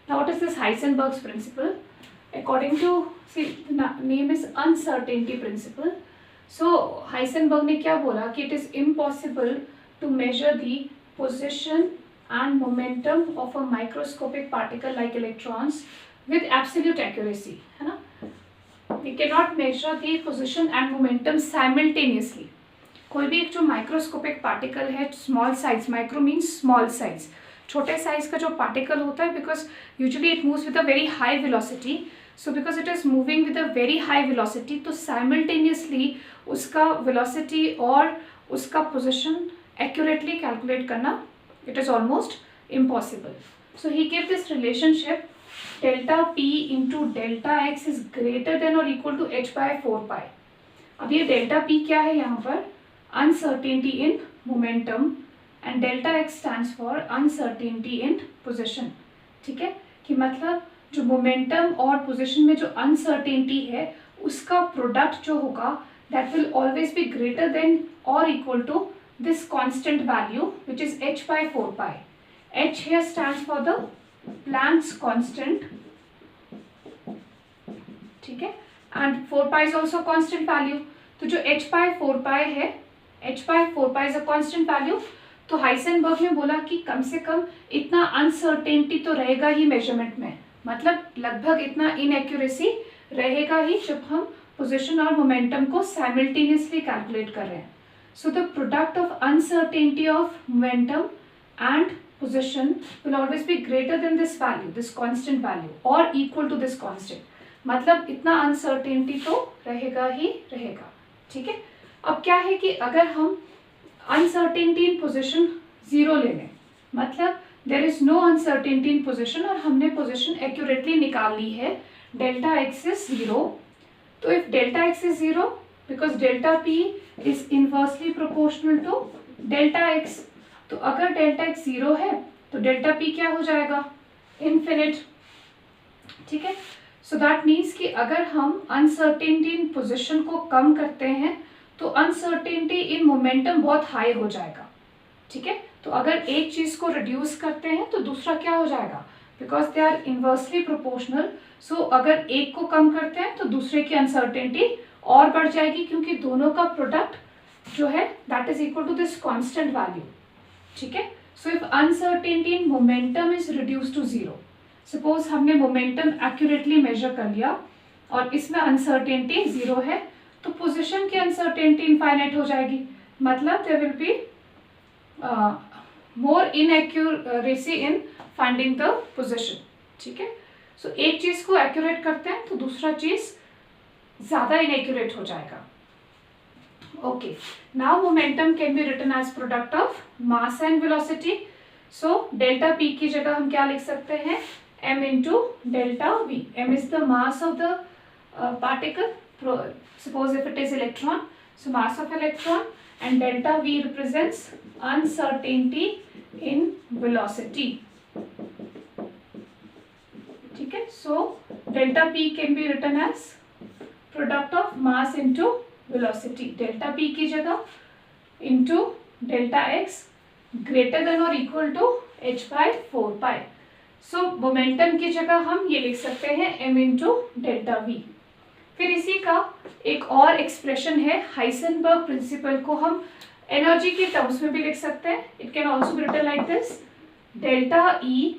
Now what is this Heisenberg's principle? According to, see, the name is uncertainty principle. So Heisenberg ने क्या बोला कि it is impossible to measure the position and momentum of a microscopic particle like electrons with absolute accuracy, है ना. We cannot measure the position and momentum simultaneously. कोई भी एक जो माइक्रोस्कोपिक पार्टिकल है, small size, micro means small size, छोटे size का जो पार्टिकल होता है, because usually it moves with a very high velocity. So because it is moving with a very high velocity, तो साइमल्टेनियसली उसका वेलोसिटी और उसका पोजिशन एक्यूरेटली कैलकुलेट करना it is almost impossible. So he give this relationship delta P into delta x is greater than और equal to h by 4 pi. अब ये delta P क्या है यहाँ पर? Uncertainty in momentum, and delta x stands for uncertainty in position. ठीक है, कि मतलब जो मोमेंटम और पोजिशन में जो अनसर्टेनिटी है उसका प्रोडक्ट जो होगा that will always be greater than और equal to this constant value which is h by 4 pi. h here stands for the Planck's constant. ठीक है, and 4 pi is also constant value. तो जो h by 4 pi है, h by 4 pi is a constant value. तो Heisenberg ने बोला कि कम से कम इतना अनसर्टेनिटी तो रहेगा ही मेजरमेंट में, मतलब लगभग इतना इनएक्यूरेसी रहेगा ही जब हम पोजीशन और मोमेंटम को साइमल्टेनियसली कैलकुलेट कर रहे हैं. So the product of uncertainty of momentum and position will always be greater than this value, this constant value, or equal to this constant. मतलब इतना uncertainty तो रहेगा ही रहेगा. ठीक है, अब क्या है कि अगर हम uncertainty in position 0 ले लें, मतलब there is no uncertainty in position और हमने position accurately निकाल ली है, delta x is 0. तो if delta x is 0, because delta p is inversely proportional to delta x, तो अगर डेल्टा एक्स 0 है तो डेल्टा पी क्या हो जाएगा? इन्फिनिट. ठीक है, सो दैट मीन्स कि अगर हम अनसर्टेनिटी इन पोजीशन को कम करते हैं तो अनसर्टेनिटी इन मोमेंटम बहुत हाई हो जाएगा. ठीक है, तो अगर एक चीज़ को रिड्यूस करते हैं तो दूसरा क्या हो जाएगा? Because they are inversely proportional. So अगर एक को कम करते हैं तो दूसरे की अनसर्टेनिटी और बढ़ जाएगी, क्योंकि दोनों का प्रोडक्ट जो है that is equal to this constant value. ठीक है, so if uncertainty in momentum is reduce to 0, suppose हमने मोमेंटम एक्यूरेटली मेजर कर लिया और इसमें अनसर्टेनिटी 0 है, तो पोजीशन की अनसर्टेनिटी इनफाइनाइट हो जाएगी, मतलब there will be more inaccuracy in finding the position. ठीक है, सो एक चीज को एक्यूरेट करते हैं तो दूसरा चीज ज्यादा इनएक्यूरेट हो जाएगा. Okay, now momentum can be written as product of mass and velocity. So delta p की जगह हम क्या लिख सकते हैं? m into delta v. m is the mass of the particle. Suppose if it is electron, so mass of electron, and delta v represents uncertainty in velocity. ठीक है, so delta p can be written as product of mass into velocity. Delta P की जगह into delta X greater than और equal to h by 4 pi. So momentum की जगह हम ये लिख सकते हैं m इंटू डेल्टा वी. फिर इसी का एक और एक्सप्रेशन है, हाइसेनबर्ग प्रिंसिपल को हम एनर्जी के टर्म्स में भी लिख सकते हैं. It can also be written like this, delta E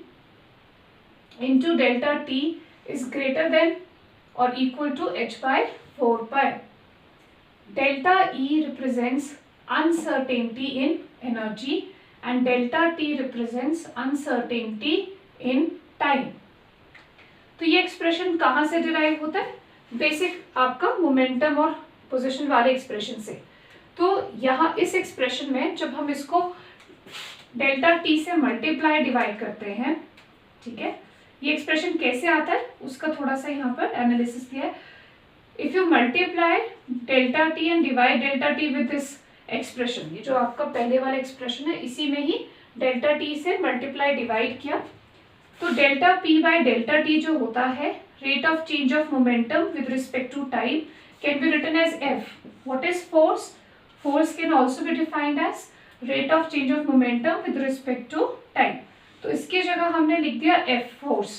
into delta t is greater than और equal to h by 4 pi. Delta E represents uncertainty in energy and delta T represents uncertainty in time. तो ये expression कहाँ से derive होता है? Basic आपका momentum और position वाले एक्सप्रेशन से. तो यहाँ इस एक्सप्रेशन में जब हम इसको डेल्टा टी से मल्टीप्लाई डिवाइड करते हैं, ठीक है, ये एक्सप्रेशन कैसे आता है उसका थोड़ा सा यहाँ पर एनालिसिस दिया है. If you multiply delta t and divide delta t with this expression, ये जो आपका पहले वाला एक्सप्रेशन है इसी में ही delta t से मल्टीप्लाई डिवाइड किया, तो delta p by delta t जो होता है rate of change of momentum with respect to time can be written as f. What is force? Force can also be defined as rate of change of momentum with respect to time. तो इसकी जगह हमने लिख दिया f force.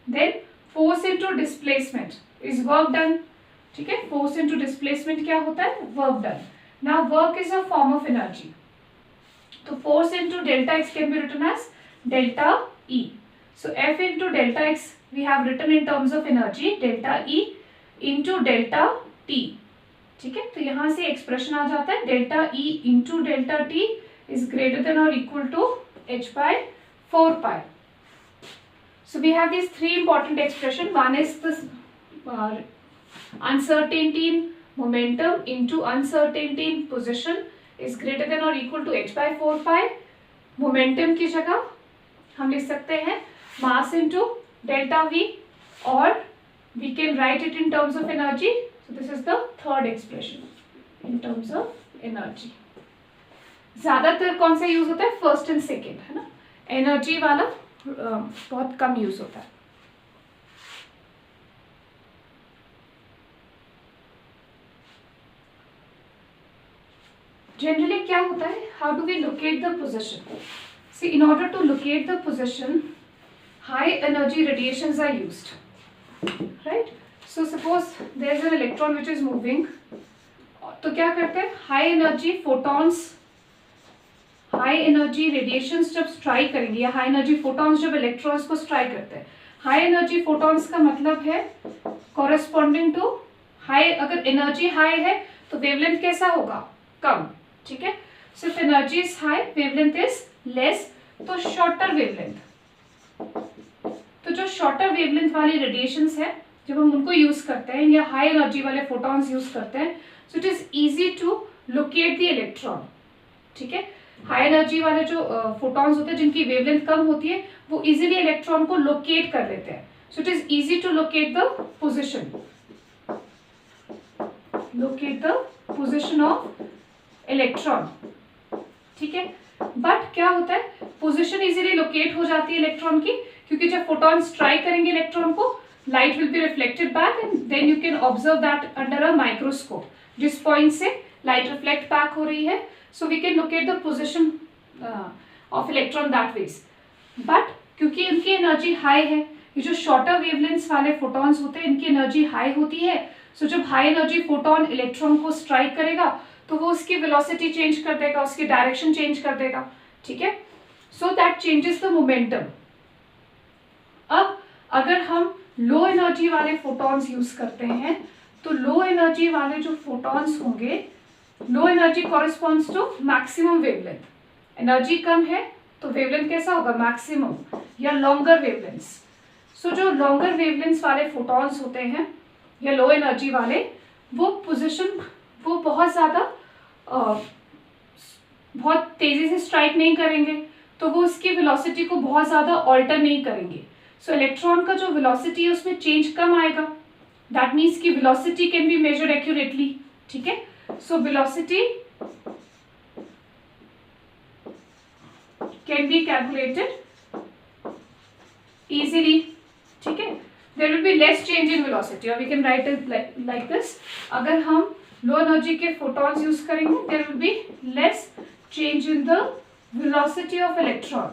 Then force into displacement is work done, ठीक है, force into displacement क्या होता है, work done. Now work is a form of energy, तो force into delta x can be written as delta E. So F into delta x we have written in terms of energy delta E into delta t, ठीक है. तो यहाँ से expression आ जाता है delta E into delta t is greater than और equal to h by 4 pi. So we have these three important expression. One is this uncertainty in momentum into uncertainty in position is greater than or equal to h by 4 pi. Momentum की जगह हम लिख सकते हैं mass into delta v, or we can write it in terms of energy. So this is the third expression in terms of energy. ज्यादातर कौन सा use होता है, फर्स्ट एंड सेकेंड, है ना. एनर्जी वाला बहुत कम यूज होता है. जनरली क्या होता है, how do we locate the position. See in order to locate the position high energy radiations are used, right. So suppose there is an electron which is moving, तो क्या करते हैं, high energy photons, high energy radiations जब strike करेंगे या high energy photons जब electrons को strike करते हैं, हाई एनर्जी फोटॉन्स का मतलब है कॉरेस्पॉन्डिंग टू हाई, अगर एनर्जी हाई है तो वेवलेंथ कैसा होगा, कम, ठीक है. सिर्फ energy is high, wavelength is less, तो शॉर्टर वेवलेंथ. तो जो शॉर्टर वेवलेंथ वाली रेडिएशंस है जब हम उनको यूज करते हैं या हाई एनर्जी वाले फोटॉन्स यूज करते हैं, so it is easy to locate the electron, ठीक है. हाई एनर्जी वाले जो फोटॉन्स होते हैं जिनकी वेवलेंथ कम होती है वो इजीली इलेक्ट्रॉन को लोकेट कर लेते हैं. So it is easy to locate the position, locate the position of electron, ठीक है. बट क्या होता है, पोजीशन इजीली लोकेट हो जाती है इलेक्ट्रॉन की, क्योंकि जब फोटॉन स्ट्राइक करेंगे इलेक्ट्रॉन को, light will be reflected back and then you can observe that under a microscope, जिस पॉइंट से लाइट रिफ्लेक्ट बैक हो रही है. So we can locate the position of electron that ways. But क्योंकि इनकी energy high है, ये जो शॉर्टर वेवलेंथ्स वाले फोटॉन्स होते हैं इनकी एनर्जी हाई होती है. सो जब हाई एनर्जी फोटॉन इलेक्ट्रॉन को स्ट्राइक करेगा तो वो उसकी वेलोसिटी चेंज कर देगा, उसकी डायरेक्शन चेंज कर देगा, ठीक है. So that changes the momentum. अब अगर हम लो एनर्जी वाले फोटॉन्स यूज करते हैं तो लो एनर्जी वाले जो फोटॉन्स होंगे, low energy corresponds to maximum wavelength. Energy कम है तो वेवलेंथ कैसा होगा, मैक्सिमम या लॉन्गर वेवलेंथ्स. सो जो लॉन्गर वेवलेंथ्स वाले फोटॉन्स होते हैं या लो एनर्जी वाले, वो पोजीशन वो बहुत ज़्यादा बहुत तेज़ी से स्ट्राइक नहीं करेंगे, तो वो उसकी वेलोसिटी को बहुत ज़्यादा ऑल्टर नहीं करेंगे. सो इलेक्ट्रॉन का जो वेलोसिटी है उसमें चेंज कम आएगा. दैट मीन्स की velocity can be measured accurately, ठीक है. So velocity can be calculated easily, ठीक है. There will be less change in velocity, or we can write it like this. अगर हम लो एनर्जी के फोटॉन्स यूज करेंगे, there will be less change in the velocity of electron,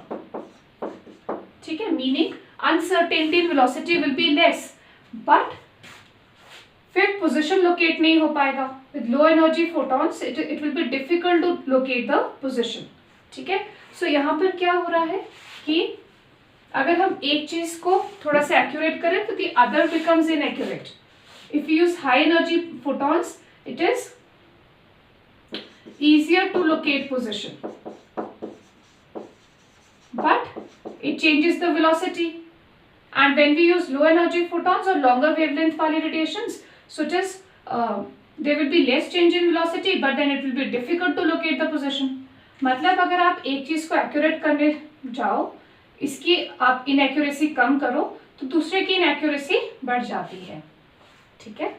ठीक है. Meaning uncertainty in velocity will be less, but फिर position locate नहीं हो पाएगा. With low energy photons it will be difficult to locate the position, ठीक है. सो यहाँ पर क्या हो रहा है कि अगर हम एक चीज को थोड़ा सा एक्यूरेट करें तो the other becomes inaccurate. If you use high energy photons it is easier to locate position, but it changes the velocity. And when we use low energy photons or longer wavelength वाली radiations, so it is there will be less change in velocity, but then it will be difficult to locate the position. मतलब अगर आप एक चीज को accurate करने जाओ, इसकी आप इनएक्यूरेसी कम करो तो दूसरे की इनएक्यूरेसी बढ़ जाती है, ठीक है.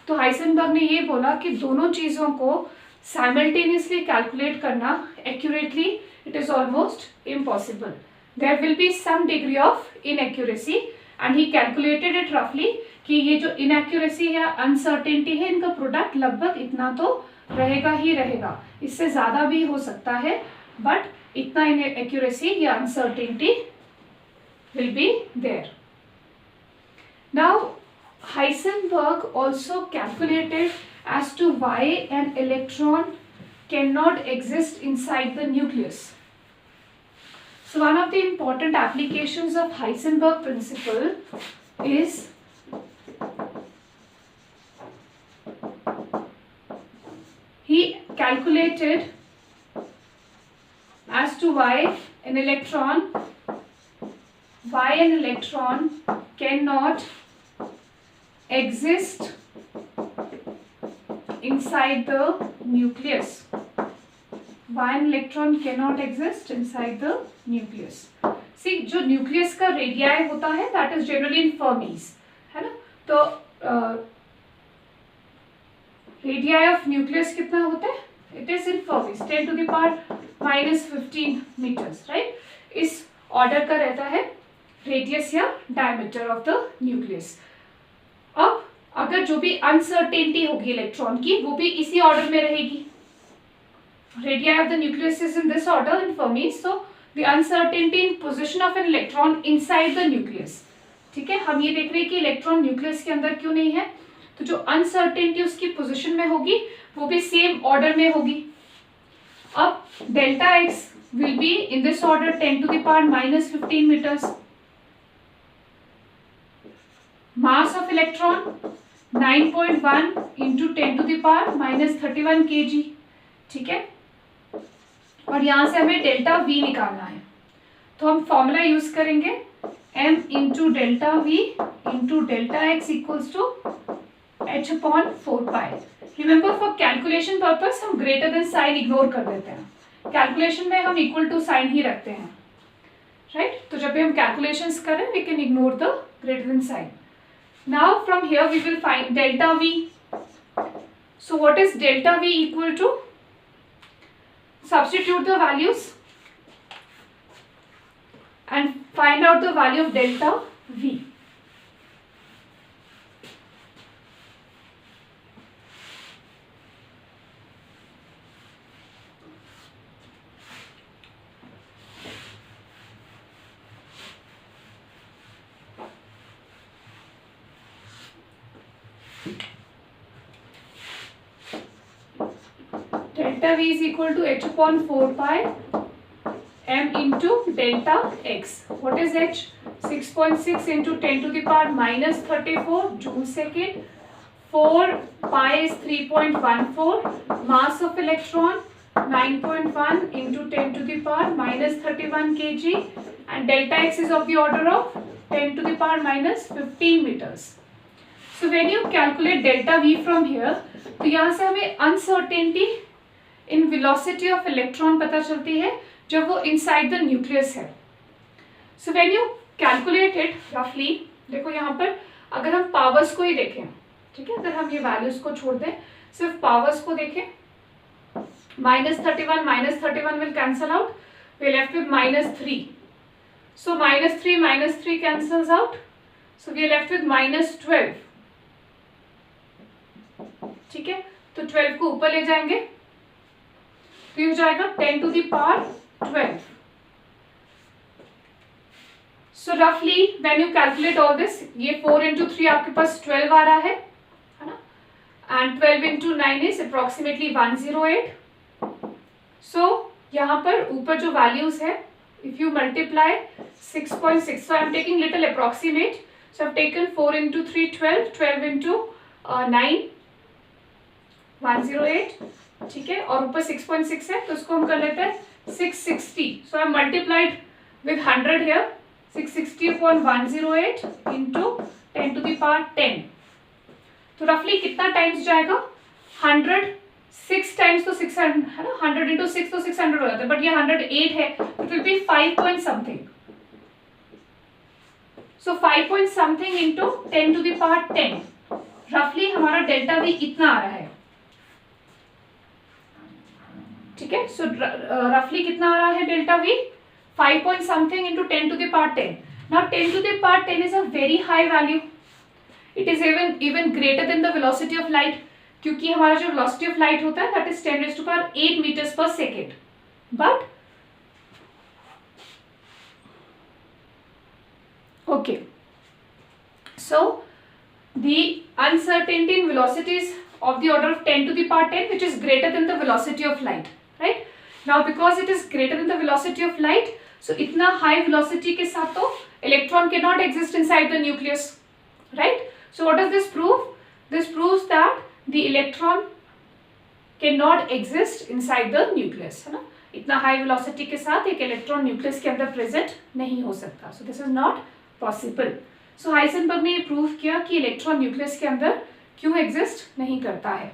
तो हाइसेनबर्ग ने ये बोला कि दोनों चीजों को साइमल्टेनियसली कैलकुलेट करना accurately it is almost impossible. There will be some degree of inaccuracy and he calculated it रफली कि ये जो इनएक्यूरेसी या अनसर्टेनिटी है इनका प्रोडक्ट लगभग इतना तो रहेगा ही रहेगा. इससे ज़्यादा भी हो सकता है, बट इतना इनएक्यूरेसी या uncertainty will be there. Now, Heisenberg also calculated as to why an electron cannot exist inside the nucleus. So one of the important applications of Heisenberg principle is he calculated as to why an electron cannot exist inside the nucleus. Why an electron cannot exist inside the nucleus. See, जो nucleus का radii होता है that is generally in Fermis, है ना? तो radii of nucleus कितना होता है? It is in Fermis, 10 to the power minus 15 meters, right? इस ऑर्डर का रहता है रेडियस या डायमीटर ऑफ द न्यूक्लियस. अब अगर जो भी अनसर्टेनिटी होगी इलेक्ट्रॉन की वो भी इसी ऑर्डर में रहेगी. Radii of the nucleus is in this order in Fermi, so the uncertainty in position of an electron inside the nucleus. ठीक है, हम ये देख रहे हैं कि इलेक्ट्रॉन न्यूक्लियस के अंदर क्यों नहीं है, तो जो अनसर्टेनिटी उसकी पोजीशन में होगी वो भी सेम ऑर्डर में होगी. अब delta x will be in this order 10 to the power minus 15 meters. Mass of electron 9.1 into 10 to the power minus 31 kg. ठीक है, और यहां से हमें डेल्टा वी निकालना है, तो हम फॉर्मूला यूज करेंगे m into delta v into delta x equals to h upon 4 pi. Remember for calculation purpose हम ग्रेटर देन साइन इग्नोर कर देते हैं. कैलकुलेशन में हम इक्वल टू साइन ही रखते हैं, राइट? तो जब भी हम कैलकुलेशंस करें we can ignore the greater than sign. Now from here we will find delta v. So what is delta v equal to? Substitute the values and find out the value of delta V. Delta V is equal to h upon 4 pi m into delta x. What is h? 6.6 into 10 to the power minus 34 joule second. 4 pi is 3.14. Mass of electron 9.1 into 10 to the power minus 31 kg. And delta x is of the order of 10 to the power minus 15 meters. So when you calculate delta V from here, तो यहाँ से हमें uncertainty in velocity of electron पता चलती है जब वो inside the nucleus है. So when you calculate it रफली, देखो यहाँ पर अगर हम पावर्स को ही देखें, ठीक है, अगर हम ये वैल्यूज को छोड़ दें, सिर्फ पावर्स को देखें, minus 31 will cancel out, we left with -3. So -3 cancels out, so we are left with -12. ठीक है, तो 12 को ऊपर ले जाएंगे तो ये हो जाएगा 10 to the power 12. So roughly when you calculate all this, ये 4 into 3 आपके पास 12 आ रहा है ना, and 12 into 9 is approximately 108. So यहाँ पर ऊपर जो values है, if you multiply 6.6, so I am taking little approximate, so I have taken 4 into 3 12, 12 into 9 108. ठीक है, और ऊपर 6.6 है तो उसको हम कर लेते हैं 660. So I multiplied with 100 here, 660 upon 108 into 10 to the power 10. तो रफली कितना टाइम्स जाएगा? 100. 6 टाइम्स तो 600 है ना, 100 इंटू 6 तो 600 हो जाता है, बट ये 108 है, it will B 5 point something. So 5 point something into 10 to the power 10. रफली हमारा डेल्टा वी इतना आ रहा है. ठीक है, सो रफली कितना आ रहा है delta we? 5 point something into 10 to the power 10. Now 10 to the power 10 is a very high value. It is even greater than the velocity of light, क्योंकि हमारा जो velocity of light होता है that is 10 raised to power 8 meters per second. But okay, So the uncertainty in velocity is of the order of 10 to the power 10, which is greater than the velocity of light, right? Now because it is greater than the velocity of light, so itna high velocity ke sath to electron cannot exist inside the nucleus, right? So what does this prove? This proves that the electron cannot exist inside the nucleus, है ना? इतना high velocity के साथ एक electron nucleus के अंदर present नहीं हो सकता. So this is not possible. So Heisenberg ने ये प्रूव किया कि इलेक्ट्रॉन न्यूक्लियस के अंदर क्यों एग्जिस्ट नहीं करता है,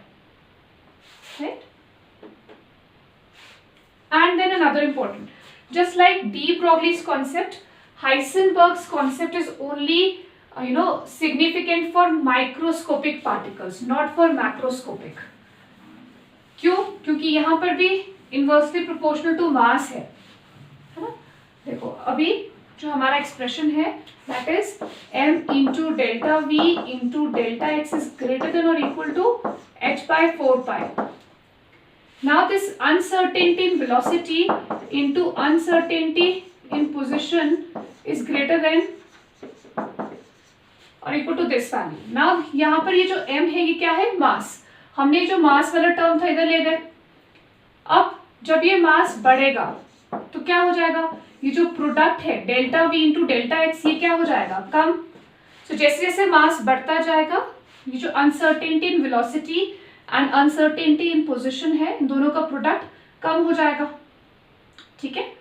right? And then another important, just like de Broglie's concept, Heisenberg's concept is only significant for microscopic particles, not for macroscopic. क्यों? क्योंकि यहाँ पर भी इनवर्सली प्रोपोर्शनल टू मास है ना? देखो अभी जो हमारा एक्सप्रेशन है that is m into delta v into delta x is greater than और equal to h by 4 pi. Now this uncertainty in velocity into uncertainty in position is greater than और equal to this value. Now यहाँ पर ये जो m है ये क्या है? मास. हमने जो मास वाला टर्म था इधर ले गए. अब जब ये मास बढ़ेगा तो क्या हो जाएगा? ये जो प्रोडक्ट है delta v into delta x ये क्या हो जाएगा? कम. सो जैसे जैसे मास बढ़ता जाएगा ये जो uncertainty in velocity and uncertainty in position है इन दोनों का प्रोडक्ट कम हो जाएगा. ठीक है.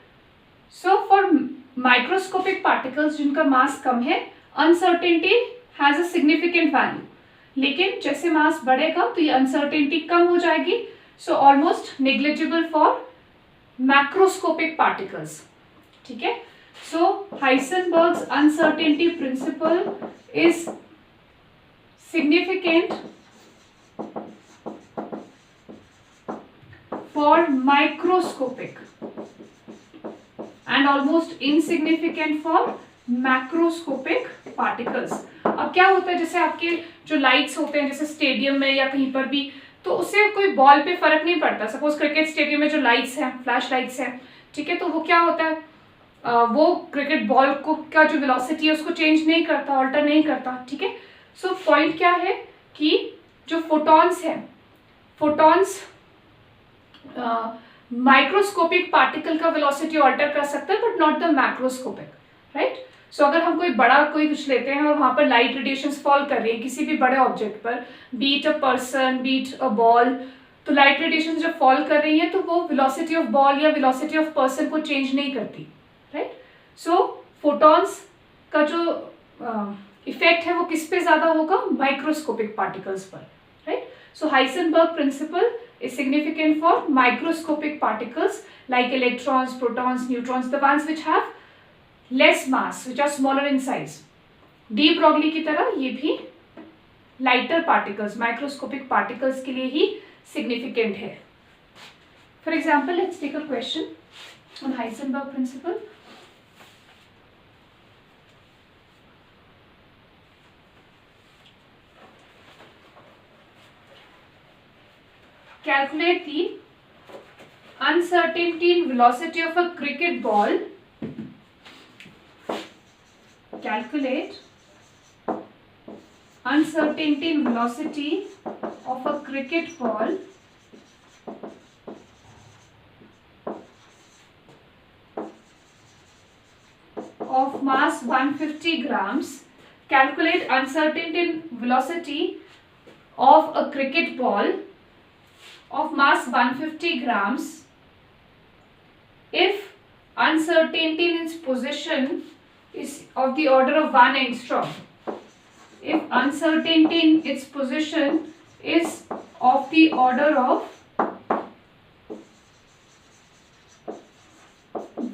सो फॉर माइक्रोस्कोपिक पार्टिकल्स जिनका मास कम है uncertainty has a significant value, लेकिन जैसे मास बढ़ेगा तो ये अनसर्टेनिटी कम हो जाएगी. So almost negligible for macroscopic particles. ठीक है. So Heisenberg's uncertainty principle is significant for microscopic and almost insignificant for macroscopic particles. अब क्या होता है, जैसे आपके जो लाइट्स होते हैं जैसे स्टेडियम में या कहीं पर भी, तो उससे कोई बॉल पे फर्क नहीं पड़ता. सपोज क्रिकेट स्टेडियम में जो लाइट्स हैं फ्लैश लाइट्स हैं, ठीक है, तो वो क्या होता है वो क्रिकेट बॉल को का जो वेलोसिटी है उसको चेंज नहीं करता, ऑल्टर नहीं करता. ठीक है. सो पॉइंट क्या है कि जो फोटॉन्स हैं, फोटॉन्स माइक्रोस्कोपिक पार्टिकल का वेलोसिटी ऑल्टर कर सकते हैं but not the macroscopic, right? So अगर हम कोई बड़ा कोई कुछ लेते हैं और वहां पर लाइट रेडिएशंस फॉल कर रही है किसी भी बड़े ऑब्जेक्ट पर, beat a person, beat a ball, तो लाइट रेडिएशंस जब फॉल कर रही है तो वो वेलोसिटी ऑफ बॉल या वेलोसिटी ऑफ पर्सन को चेंज नहीं करती, राइट? सो फोटॉन्स का जो इफेक्ट है वो किस पे ज्यादा होगा? माइक्रोस्कोपिक पार्टिकल्स पर, right? So Heisenberg principle is significant for microscopic particles like electrons, protons, neutrons, the ones which have less mass, which are smaller in size. De Broglie की तरह ये भी lighter particles, microscopic particles के लिए ही significant है. For example, let's take a question on Heisenberg principle. Calculate the uncertainty in velocity of a cricket ball. Calculate uncertainty in velocity of a cricket ball of mass 150 grams. Calculate uncertainty in velocity of a cricket ball of mass 150 grams if uncertainty in its position is of the order of 1 angstrom. If uncertainty in its position is of the order of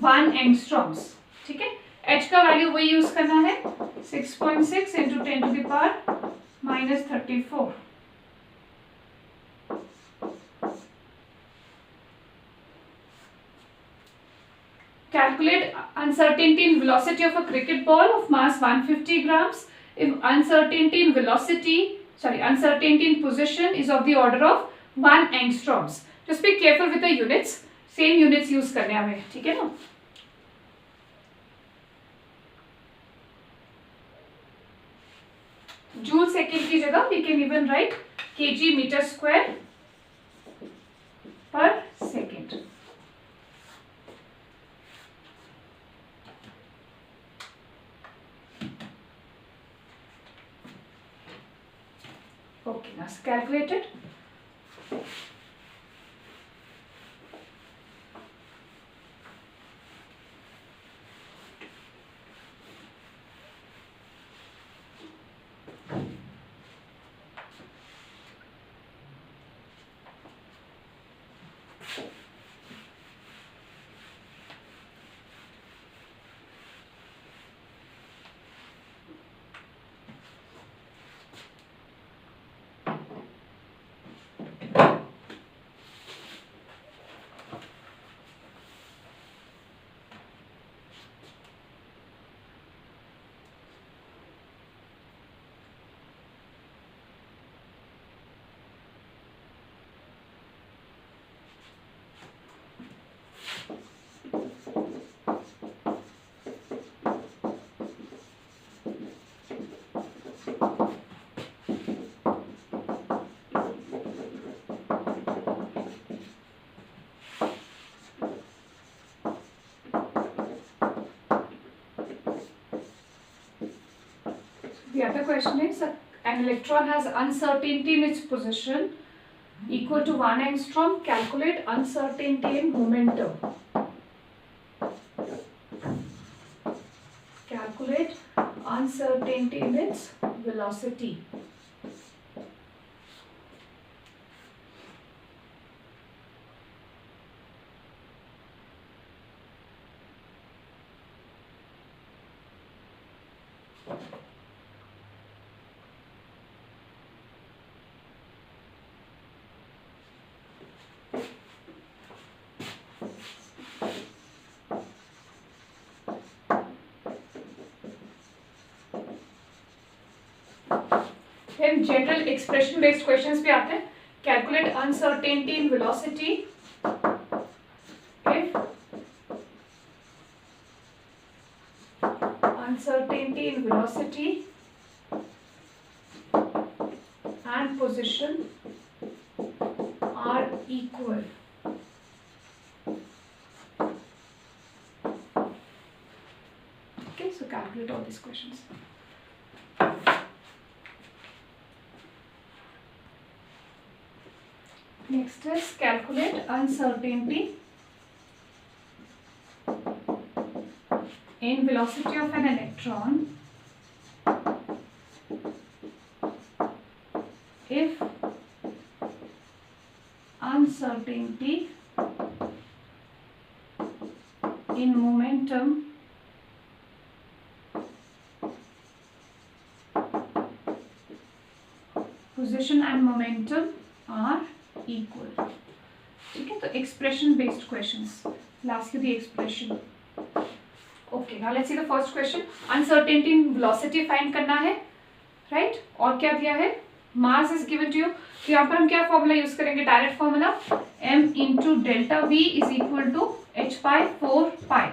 1 angstroms. ठीक है. h का value वही use करना है 6.6 into 10 to the power minus 34. Calculate uncertainty in velocity of a cricket ball of mass 150 grams if uncertainty in uncertainty in position is of the order of 1 angstroms. Just be careful with the units. Same units use करने हमें, ठीक है ना? Joule second की जगह we can even write kg metre square per second. Okay, now calculate it. The other question is an electron has uncertainty in its position equal to 1 angstrom. Calculate uncertainty in momentum. Calculate uncertainty in its velocity. Then general expression based questions पे आते हैं. Calculate uncertainty in velocity if uncertainty in velocity and position are equal. Okay, so calculate all these questions. Next is calculate uncertainty in velocity of an electron if uncertainty in momentum position and momentum are equal. ठीक है, तो expression based questions. Lastly the expression. Okay, now let's see the first question. Uncertainty in velocity find करना है, right? और क्या दिया है? Mass is given to you. तो यहाँ पर हम क्या फॉर्मूला यूज करेंगे? Direct formula m into delta v is equal to h by 4 pi,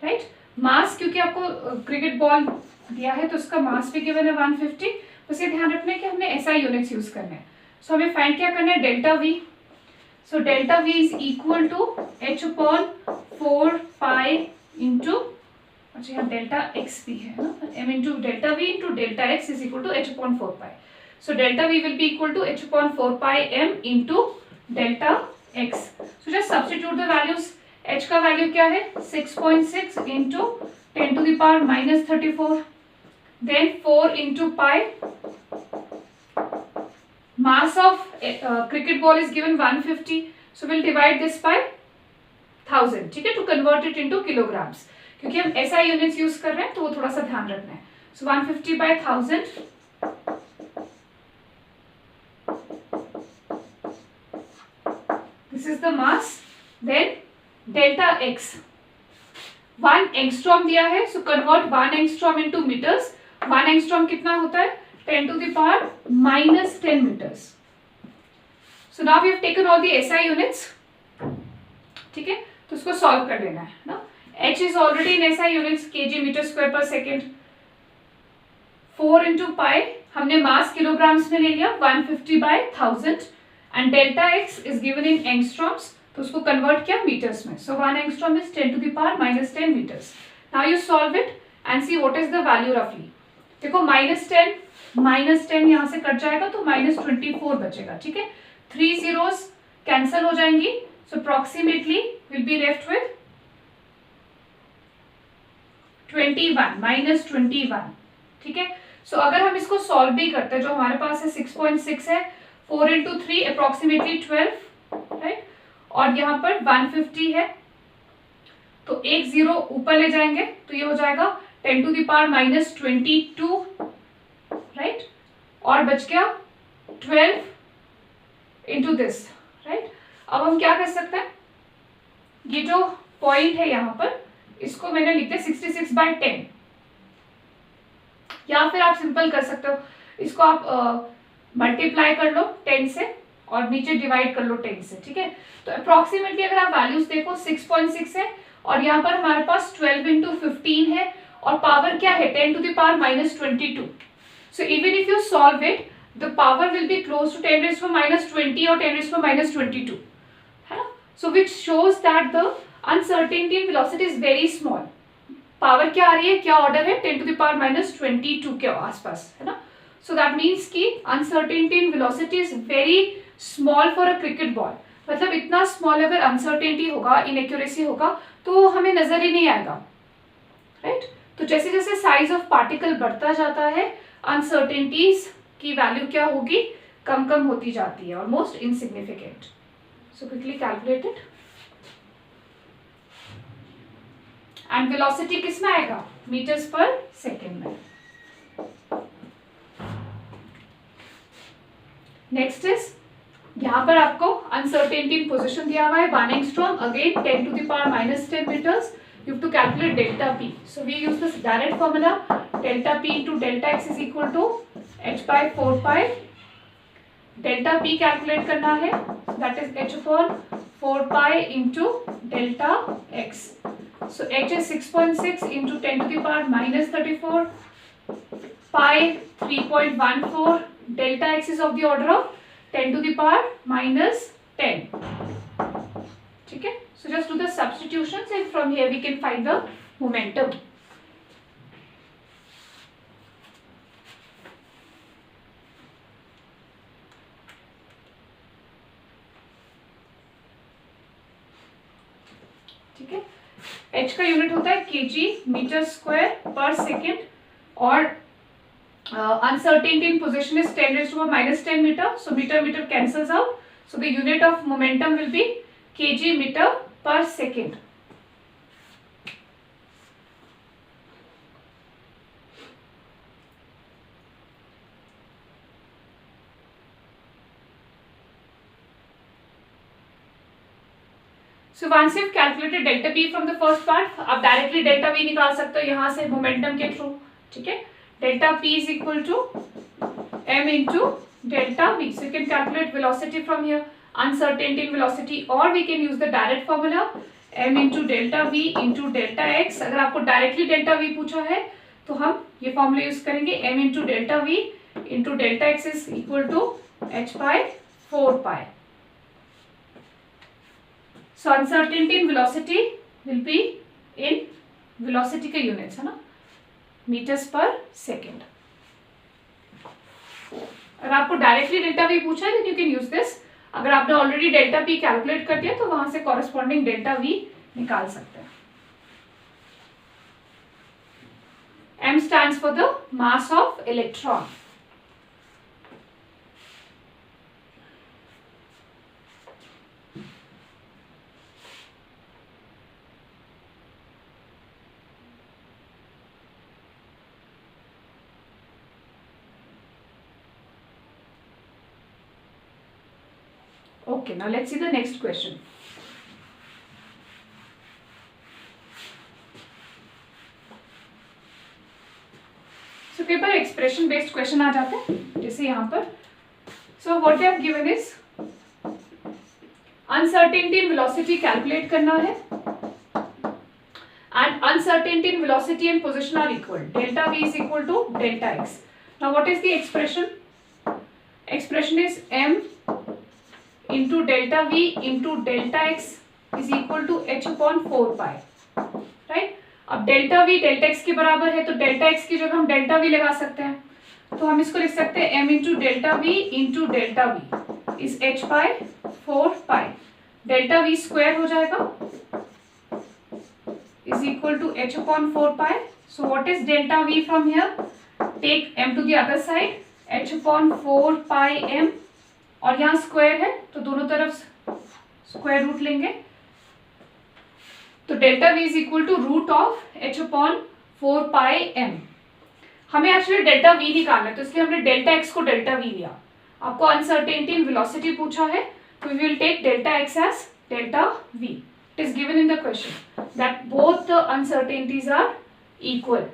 right? मास क्योंकि आपको क्रिकेट बॉल दिया है तो उसका मास भी गिवन है 150. उसे ध्यान रखना है कि हमने SI यूनिट्स यूज करने हैं. सो हमें फाइंड क्या करना है? Delta v. So delta v is equal to h upon 4 pi into, अच्छा यहाँ डेल्टा एक्स भी है ना, m into delta v into delta x is equal to h upon 4 pi. So delta v will be equal to h upon 4 pi m into delta x. So just substitute the values. h का value क्या है? 6.6 into 10 to the power minus 34. Then 4 into pi. Mass of cricket ball is given 150. So we'll divide this by 1000. ठीक है, to convert it into kilograms. क्योंकि हम SI units use कर रहे हैं तो वो थोड़ा सा ध्यान रखना है. So 150 by 1000. This is the mass. Then delta x. 1 angstrom दिया है. So convert 1 angstrom into meters. 1 angstrom कितना होता है? 10 to the power minus 10 meters. So now we have taken all the SI units. ठीक है, तो उसको सॉल्व कर लेना है ना. H is already in SI units, kg meter square per second. 4 into pi हमने मास किलोग्राम्स में ले लिया 150/1000 and delta x is given in angstroms, तो उसको कन्वर्ट किया मीटर्स में. So 1 angstrom is 10⁻⁻10 metres. Now you solve it and see what is the value रफली. देखो -10 यहाँ से कट जाएगा तो -24 बचेगा. ठीक है, 3 zeros कैंसल हो जाएंगी. So approximately will be left with 21 -21. ठीक है, सो अगर हम इसको सॉल्व भी करते हैं, जो हमारे पास है 6.6 है, 4 × 3 अप्रोक्सीमेटली 12, राइट. और यहाँ पर 150 है, तो एक जीरो ऊपर ले जाएंगे तो ये हो जाएगा 10⁻−22, राइट. और बच गया 12 × दिस, राइट. अब हम क्या कर सकते हैं, ये जो पॉइंट है यहाँ पर, इसको मैंने लिख दिया 66/10, या फिर आप सिंपल कर सकते हो, इसको आप मल्टीप्लाई कर लो 10 से और नीचे डिवाइड कर लो 10 से. ठीक है, तो अप्रोक्सीमेटली अगर आप वैल्यूज देखो 6.6 है और यहाँ पर हमारे पास 12 × 15 है और पावर क्या है 10⁻−22. So even if you solve it the power will be close to 10⁻20 और 10⁻22, है ना. So which shows that the uncertainty in velocity is very small. Power क्या आ रही है, क्या ऑर्डर है, 10⁻−22 के आसपास, है ना. सो दैट मीन्स कि uncertainty in velocity is very small for a cricket ball. मतलब इतना स्मॉल अगर अनसर्टेनिटी होगा, इनएक्यूरेसी होगा, तो हमें नजर ही नहीं आएगा, राइट. तो जैसे जैसे साइज ऑफ पार्टिकल बढ़ता जाता है, अनसर्टेनिटीज की वैल्यू क्या होगी, कम कम होती जाती है, almost insignificant. So quickly calculate it. And velocity किस में आएगा, मीटर्स पर सेकेंड में. नेक्स्ट इज, यहाँ पर आपको अनसर्टेनिटी इन पोजिशन दिया हुआ है 1 angstrom, again 10⁻−10 metres. You have to calculate delta P. So we use this direct formula, delta P into delta x is equal to h/4 pi. Delta P calculate करना है, that is h/4 pi into delta x. So h is 6.6 into 10⁻−34, pi 3.14, delta x is of the order of 10⁻−10. ठीक है, so just do the substitutions and from here we can find the momentum. ठीक है, h का unit होता है kg metre square per second और uncertainty in position is 10⁻−10 meter. So meter cancels out. So the unit of momentum will be kg meter per second. So once you've calculated delta P from the first part, आप directly delta V निकाल सकते हो यहाँ से momentum के through. ठीक है, delta P is equal to m into delta V. So you can calculate velocity from here, uncertainty in velocity, or we can use the direct formula m into delta V into delta x. अगर आपको directly delta V पूछा है तो हम ये formula use करेंगे, m into delta V into delta x is equal to h/4 pi. So uncertainty in velocity will be in velocity के units है ना, meters per second. अगर आपको डायरेक्टली डेल्टा वी पूछा है then you can use this. अगर आपने already delta P calculate कर दिया तो वहां से कॉरेस्पॉन्डिंग डेल्टा वी निकाल सकते हैं. M stands for the mass of electron. Okay, now let's see the next question. So कई बार expression based question आ जाते हैं, जैसे यहाँ पर. So what they have given is uncertainty in velocity calculate करना है, and uncertainty in velocity and position are equal. Delta V is equal to delta x. Now what is the expression? Expression is m into delta v into delta x is equal to h upon 4 pi, right? अब delta v delta x के बराबर है, तो delta x की जगह हम delta v लगा सकते हैं, तो हम इसको लिख सकते हैं m into delta v into delta v is h by 4 pi, delta v square हो जाएगा is equal to h upon 4 pi. So what is delta v from here? Take m to the other side, h upon 4 pi m, और यहाँ square है तो दोनों तरफ square root लेंगे, तो delta v is equal to root of h upon 4 pi m. हमें actually delta v निकालना है, तो इसलिए हमने डेल्टा x को डेल्टा v लिया. आपको अनसर्टेनिटी इन वेलोसिटी पूछा है, तो we will take delta x as delta v. It is given in the question that both the uncertainties are equal.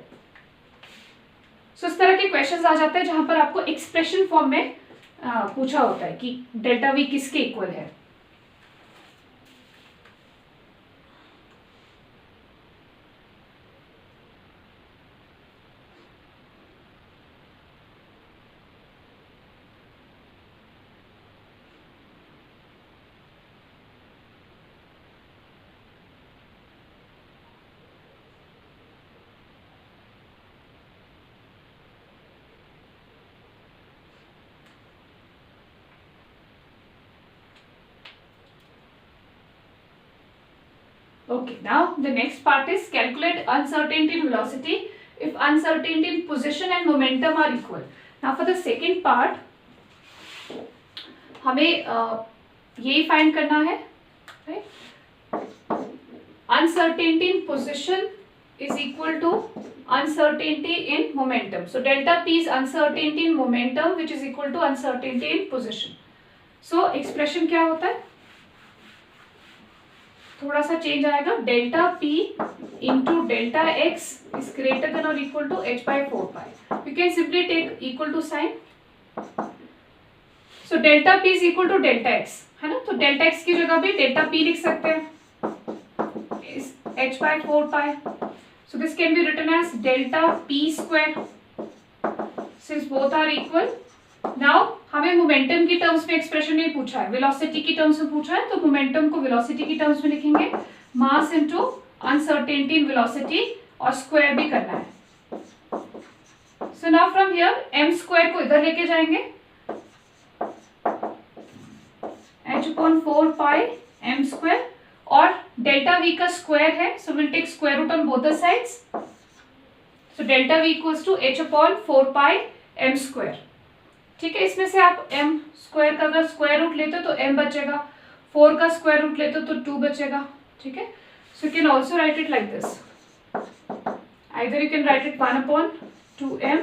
सो इस तरह के क्वेश्चंस आ जाते हैं जहां पर आपको एक्सप्रेशन फॉर्म में पूछा होता है कि डेल्टा v किसके इक्वल है. Okay, now the next part is calculate uncertainty in velocity if uncertainty in position and momentum are equal. Now for the second part, हमें यही फाइंड करना है, right? Uncertainty in position is equal to uncertainty in momentum. So delta p is uncertainty in momentum which is equal to uncertainty in position. So expression क्या होता है? थोड़ा सा change आएगा, delta p into delta x is greater than और equal to h by 4 pi. You can simply take equal to sign. So delta p is equal to delta x, है ना, तो डेल्टा x की जगह भी delta p लिख सकते हैं is h by 4 pi. So this can be written as delta p square since both are equal. Now हमें मोमेंटम की टर्म्स में एक्सप्रेशन नहीं पूछा है, वेलोसिटी की टर्म्स में पूछा है, तो मोमेंटम को वेलोसिटी की टर्म्स में लिखेंगे, mass into uncertainty in velocity, और स्क्वायर भी करना है. So now from here m square को इधर लेके जाएंगे, h upon 4 pi m square, और डेल्टा v का स्क्वायर है, so will take square root on both the sides. So delta v equals to h upon 4 pi m square. ठीक है, इसमें से आप m स्क्वायर का अगर स्क्वायर रूट लेते हो तो m बचेगा, 4 का स्क्वायर रूट लेते हो तो 2 बचेगा. ठीक है, सो you can also right it like this, either you can write it 1 upon 2m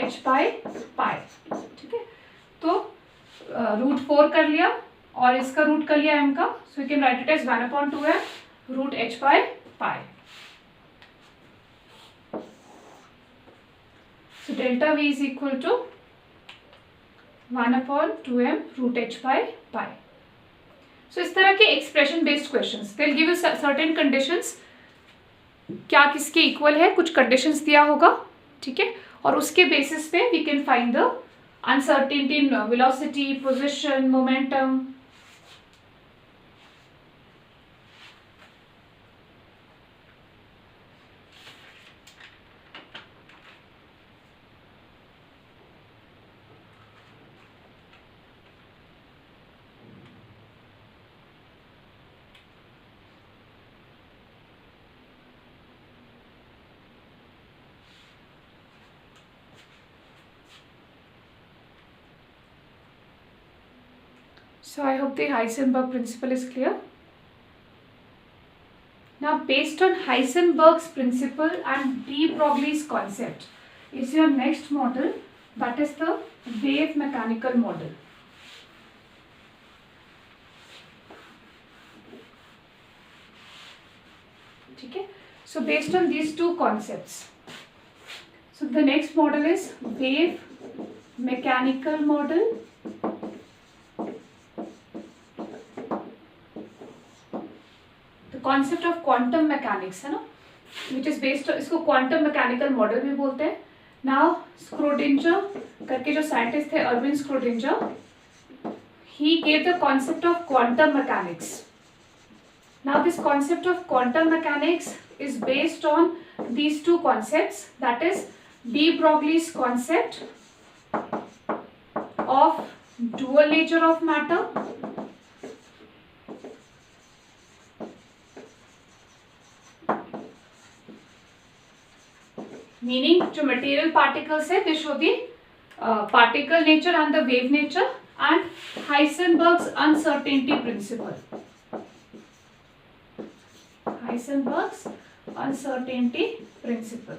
h by पाई. ठीक है, तो रूट 4 कर लिया और इसका रूट कर लिया m का, so you can write it as 1 upon 2m root h by pi. So delta v is equal to 1 upon 2m root h by pi. So इस तरह के expression based questions, they'll give you certain conditions, क्या किसके equal है, कुछ conditions दिया होगा, ठीक है, और उसके basis पे we can find the uncertainty in velocity, position, momentum. So I hope the Heisenberg principle is clear. Now based on Heisenberg's principle and de Broglie's concept is your next model, that is the wave mechanical model. Okay, so based on these two concepts, so the next model is wave mechanical model. Concept of quantum mechanics है ना, which is based, इसको quantum mechanical model भी बोलते हैं. Now Schrödinger करके जो scientist थे, Irwin Schrödinger, he gave the concept of quantum mechanics. Now this concept of quantum mechanics is based on these two concepts, that is de Broglie's concept of dual nature of matter meaning जो material particles है they show the particle nature and the wave nature, and Heisenberg's uncertainty principle. Heisenberg's uncertainty principle.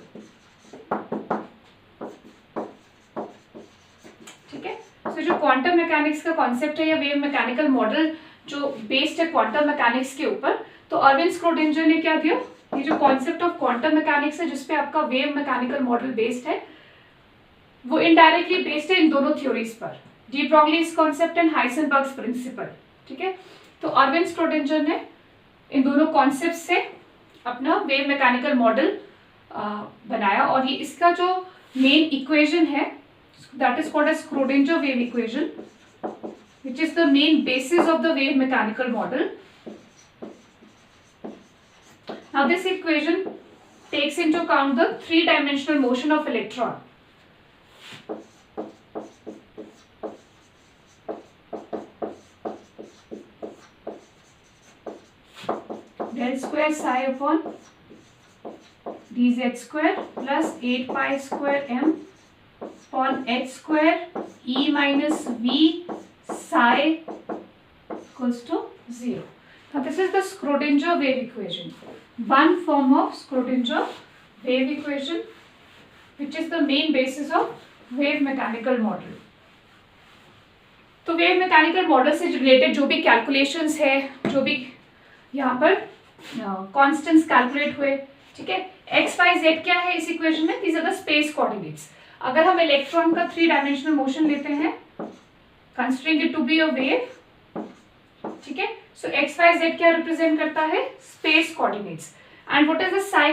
ठीक है, तो जो quantum mechanics का concept है या wave mechanical model जो बेस्ड है क्वांटम मैकेनिक्स के ऊपर, तो अर्विन स्क्रोडिंजर ने क्या दिया, ये जो कॉन्सेप्ट ऑफ क्वांटम मैकेनिक्स है जिसपे आपका वेव मैकेनिकल मॉडल बेस्ड है, वो इनडायरेक्टली बेस्ड है इन दोनों थ्योरीज पर, de Broglie's concept and Heisenberg's principle. ठीक है, तो अर्विन स्क्रोडिंजर ने इन दोनों कॉन्सेप्ट से अपना वेव मैकेनिकल मॉडल बनाया, और ये इसका जो मेन इक्वेशन है that is called as Schrödinger wave equation, which is the main basis of the wave mechanical model. Now this equation takes into account the three-dimensional motion of electron. Del square psi upon dz square plus 8 pi square m upon h square e minus v psi equals to 0. Now this is the Schrodinger wave equation, one form of Schrodinger wave equation which is the main basis of wave mechanical model. तो wave mechanical model से related जो भी calculations है, जो भी यहाँ पर constants calculate हुए, ठीक है, एक्स वाई जेड क्या है इस इक्वेशन में, these are the space coordinates. अगर हम इलेक्ट्रॉन का 3 डायमेंशनल मोशन लेते हैं considering it to be a wave, ठीक है, सो एक्स वाई जेड क्या रिप्रेजेंट करता है, space coordinates. And what is the psi,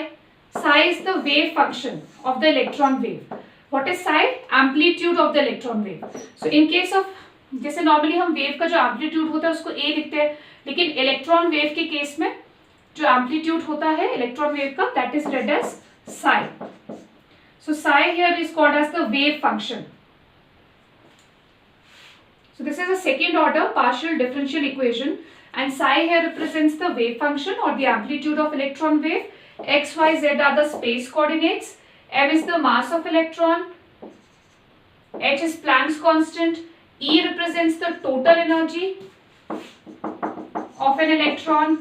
psi is the wave function of the electron wave. What is psi, amplitude of the electron wave. So in case of, जैसे normally हम wave का जो amplitude होता है उसको ए लिखते हैं, लेकिन इलेक्ट्रॉन वेव के केस में जो एम्पलीट्यूड होता है इलेक्ट्रॉन वेव का that is read as psi. So psi here is called as the wave function. So this is a second order partial differential equation, and psi here represents the wave function or the amplitude of electron wave. X, Y, Z are the space coordinates. M is the mass of electron. H is Planck's constant. E represents the total energy of an electron.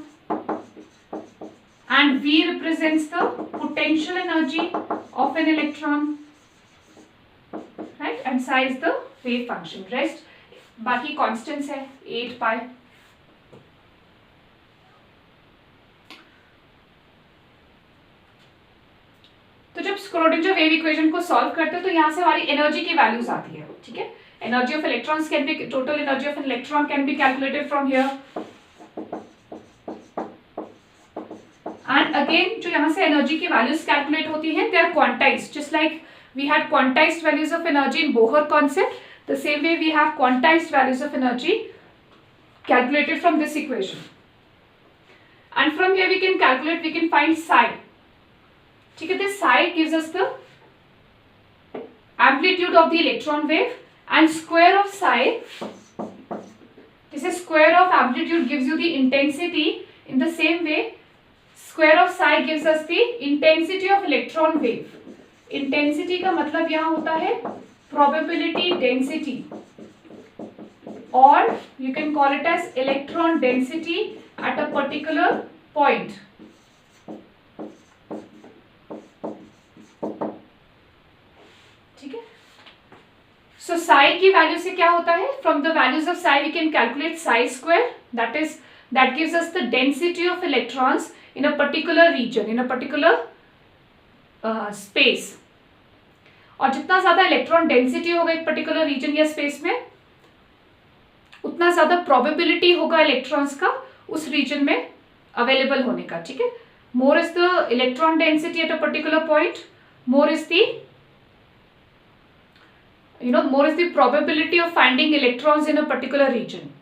And V represents the potential energy of an electron, right? And psi is the wave function. Rest बाकी constants है 8 pi. तो जब Schrödinger wave equation को solve करते हैं तो यहाँ से हमारी एनर्जी की वैल्यूज आती है, ठीक है। Energy of electrons can be, total energy of an electron can be calculated from here. And again जो यहाँ से एनर्जी की वैल्यूज कैलकुलेट होती हैं, they are quantized, just like we had quantized values of energy in Bohr concept, the same way we have quantized values of energy calculated from this equation. And from here we can calculate, we can find psi. ठीक है, this psi gives us the amplitude of the electron wave, and square of psi, this is square of amplitude gives you the intensity. In the same way square of psi gives us the intensity of electron wave. Intensity का मतलब यहाँ होता है probability density, or you can call it as electron density at a particular point. ठीक है, so psi की value से क्या होता है, from the values of psi we can calculate psi square, that gives us the density of electrons in a particular region, in a particular space. और जितना ज्यादा इलेक्ट्रॉन डेंसिटी होगा एक पर्टिकुलर रीजन या स्पेस में, उतना ज्यादा प्रोबेबिलिटी होगा इलेक्ट्रॉन्स का उस रीजन में अवेलेबल होने का, ठीक है। More is the electron density at a particular point, more is the more is the probability of finding electrons in a particular region,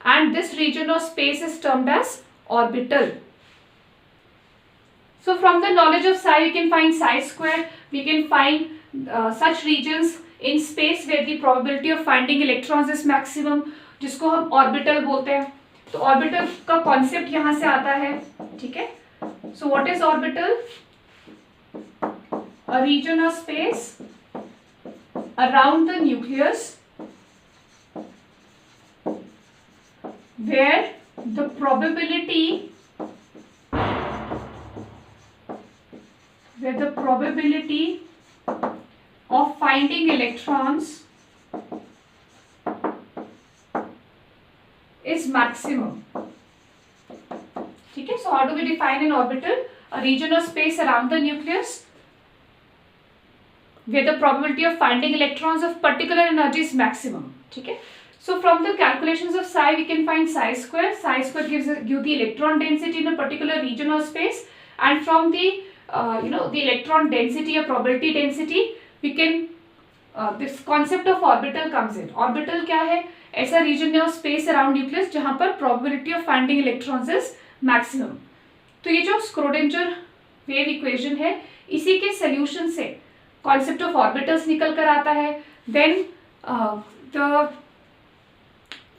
and this region of space is termed as orbital. So from the knowledge of psi we can find psi square, we can find such regions in space where the probability of finding electrons is maximum, जिसको हम orbital बोलते हैं. तो orbital का concept यहाँ से आता है. ठीक है. So what is orbital? A region of space around the nucleus where the probability of finding electrons is maximum. ठीक है. So how do we define an orbital? A region of space around the nucleus where the probability of finding electrons of particular energy is maximum. ठीक है. So from the calculations of psi we can find psi square. Psi square gives you the electron density in a particular region of space, and from the the electron density or probability density we can this concept of orbital comes in. Orbital क्या है? ऐसा region of space around nucleus जहाँ पर probability of finding electrons is maximum. तो ये जो Schrödinger wave equation है, इसी के सोल्यूशन से कॉन्सेप्ट ऑफ ऑर्बिटल्स निकल कर आता है. देन द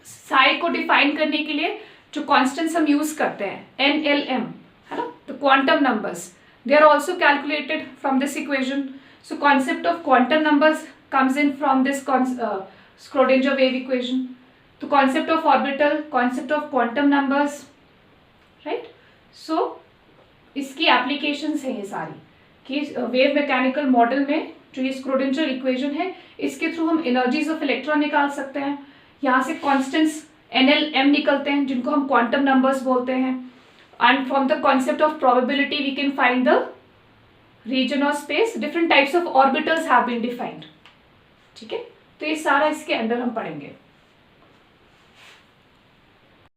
साई को डिफाइन करने के लिए जो कॉन्स्टेंट्स हम यूज करते हैं, NLM, है ना, the quantum numbers, they are also calculated from this equation. So concept of quantum numbers comes in from this Schrodinger wave equation. The concept of orbital, concept of quantum numbers, right? So इसकी applications हैं ये सारी कि wave mechanical model में जो ये Schrödinger equation है, इसके थ्रू हम एनर्जीज ऑफ इलेक्ट्रॉन निकाल सकते हैं. यहाँ से कॉन्स्टेंट्स NLM निकलते हैं जिनको हम क्वांटम नंबर्स बोलते हैं. And from the concept of probability we can find the region of space. Different types of orbitals have been defined. ठीक है. तो ये सारा इसके अंदर हम पढ़ेंगे.